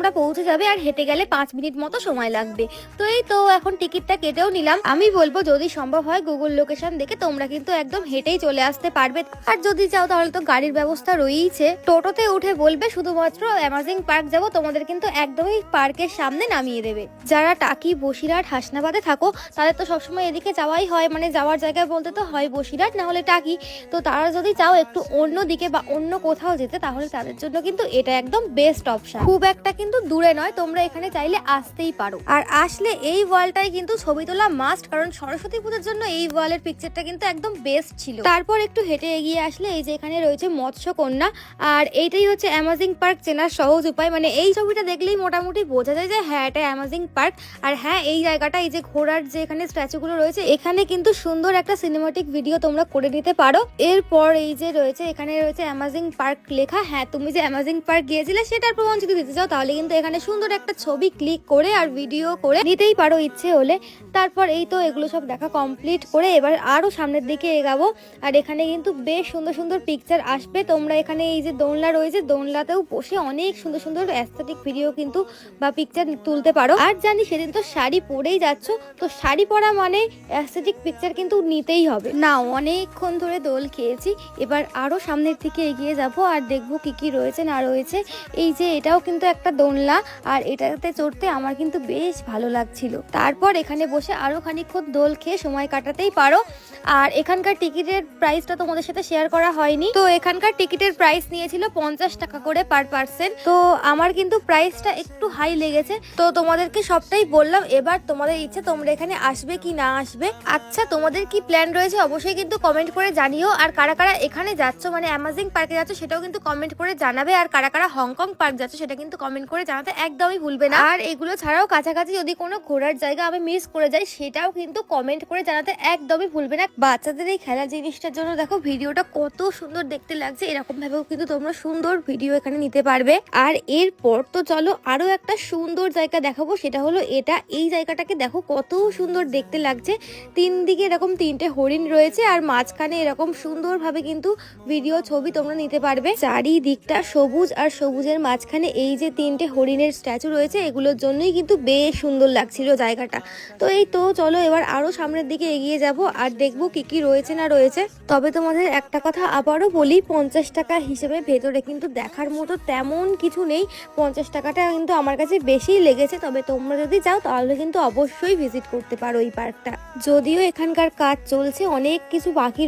তোমরা পৌঁছে যাবে, আর হেঁটে গেলে 5 মিনিট মতো সময় লাগবে। তো এই তো এখন টিকিটটা কেটেও নিলাম। আমি বলবো যদি সম্ভব হয় গুগল লোকেশন দেখে তোমরা কিন্তু একদম হেঁটেই চলে আসতে পারবে, আর যদি চাও তাহলে তো গাড়ির ব্যবস্থা রয়েইছে। টোটোতে উঠে বলবে শুধুমাত্র অ্যামাজিং পার্ক যাব, তোমাদের কিন্তু একদমই পার্কের সামনে নামিয়ে দেবে। যারা টাকি, বসিরহাট, হাসনাবাদে থাকো তাদের তো সবসময় এদিকে যাওয়াই হয়, মানে যাওয়ার জায়গায় বলতে তো হয় বসিরহাট না হলে টাকি। তো তারা যদি চাও একটু অন্য দিকে বা অন্য কোথাও যেতে, তাহলে তাদের জন্য কিন্তু এটা একদম বেস্ট অপশন। খুব একটা কিন্তু দূরে নয়, তোমরা এখানে চাইলে আসতেই পারো। আর আসলে এই ওয়ালটাই কিন্তু ছবি তোলা মাস্ট, কারণ সরস্বতী পুজোর জন্য এই ওয়ালের পিকচারটা কিন্তু একদম বেস্ট ছিল। তারপর একটু হেঁটে এগিয়ে আসলে এই যে এখানে রয়েছে মৎস্যকন্যা, আর এইটাই হচ্ছে অ্যামাজিং পার্ক চেনার সহজ উপায়। মানে এই ছবিটা দেখলেই মোটামুটি বোঝা যায় যে হ্যাঁ এটা অ্যামাজিং পার্ক। আর হ্যাঁ এই জায়গাটা, এই যে ঘোড়ার যে এখানে স্ট্যাচুগুলো রয়েছে, এখানে কিন্তু সুন্দর একটা সিনেমাটিক ভিডিও তোমরা করে নিতে পারো। এরপর এই যে রয়েছে এখানে রয়েছে অ্যামাজিং পার্ক লেখা। হ্যাঁ তুমি যে অ্যামাজিং পার্ক গিয়েছিলে সেটার প্রমাণ যদি দিতে চাও তাহলে কিন্তু এখানে সুন্দর একটা ছবি ক্লিক করে আর ভিডিও করে নিতেই পারো ইচ্ছে হলে। তারপর এই তো এগুলো সব দেখা কমপ্লিট করে এবার আরো সামনের দিকে এগাবো। আর এখানে কিন্তু বেশ সুন্দর সুন্দর পিকচার আসবে। তোমরা এখানে এই যে দোলনা রয়েছে, দোলনাতেও বসে অনেক সুন্দর সুন্দর অ্যাস্থেটিক ভিডিও কিন্তু বা পিকচার তুলতে পারো। আর জানি সেদিন তো শাড়ি পরেই যাচ্ছ, তো শাড়ি পরা মানে অ্যাস্থেটিক পিকচার কিন্তু নিতেই হবে। না অনেকক্ষণ ধরে দোল খেয়েছি, এবার আরো সামনের দিকে এগিয়ে যাব আর দেখবো কি কি রয়েছে না রয়েছে। এই যে এটাও কিন্তু একটা দোলনা, আর এটাতে চড়তে আমার কিন্তু বেশ ভালো লাগছিল। তারপর এখানে বসে আরো খানিকক্ষণ দোল খেয়ে সময় কাটাতেই পারো। আর এখানকার টিকিটের প্রাইসটা তোমাদের সাথে শেয়ার করা হয়নি, তো এখানকার টিকিটের প্রাইস নিয়েছিল 50 টাকা করে পার পার্সন। তো আমার কিন্তু প্রাইসটা একটু হাই লেগেছে, তো তোমাদেরকে সবটাই বললাম। এবার তোমাদের ইচ্ছে তোমরা এখানে আসবে কি না আসবে। আচ্ছা তোমাদের কি প্ল্যান রয়েছে অবশ্যই কিন্তু কমেন্ট করে জানিও। আর কারা কারা এখানে যাচ্ছ মানে অ্যামাজিং পার্কে যাচ্ছ সেটাও কিন্তু কমেন্ট করে জানাবে। আর কারা কারা হংকং পার্ক যাচ্ছ সেটা কিন্তু কমেন্ট করে জানাতে একদমই ভুলবে না। আর এগুলো ছাড়াও কাছাকাছি যদি কোনো ঘোরার জায়গা আমি মিস করে যাই সেটাও কিন্তু কমেন্ট করে জানাতে একদমই ভুলবে না। বাচ্চাদের এই খেলার জিনিসটার জন্য দেখো ভিডিওটা কত সুন্দর দেখতে লাগছে, এরকম ভাবেও কিন্তু তোমরা সুন্দর ভিডিও এখানে নিতে পারবে। আর এরপর তো চলো আরো একটা সুন্দর জায়গা দেখাবো, সেটা হলো এটা। এই জায়গাটাকে দেখো কত সুন্দর দেখতে লাগছে। 3 দিকে এরকম 3টে হরিণ রয়েছে, আর মাঝখানে এরকম সুন্দর ভাবে কিন্তু ভিডিও ছবি তোমরা নিতে পারবে। চারিদিকটা সবুজ, আর সবুজের মাঝখানে এই যে 3টে হরিণের স্ট্যাচু রয়েছে, এগুলোর জন্যই কিন্তু বেশ সুন্দর লাগছিল জায়গাটা। তো এই তো চলো এবার আরো সামনের দিকে এগিয়ে যাব আর দেখবো কি কি রয়েছে না রয়েছে। তবে তোমাদের একটা কথা আবারও বলি, 50 টাকা হিসেবে ভেতরে কিন্তু দেখার মতো তেমন কিছু নেই। 50 টাকাটা কিন্তু আমার কাছে বেশিই লেগেছে। তবে তোমরা যদি চাও তাহলে কিন্তু অবশ্যই ভিজিট করতে পারো এই পার্কটা। যদিও এখানকার কাজ চলছে, অনেক কিছু বাকি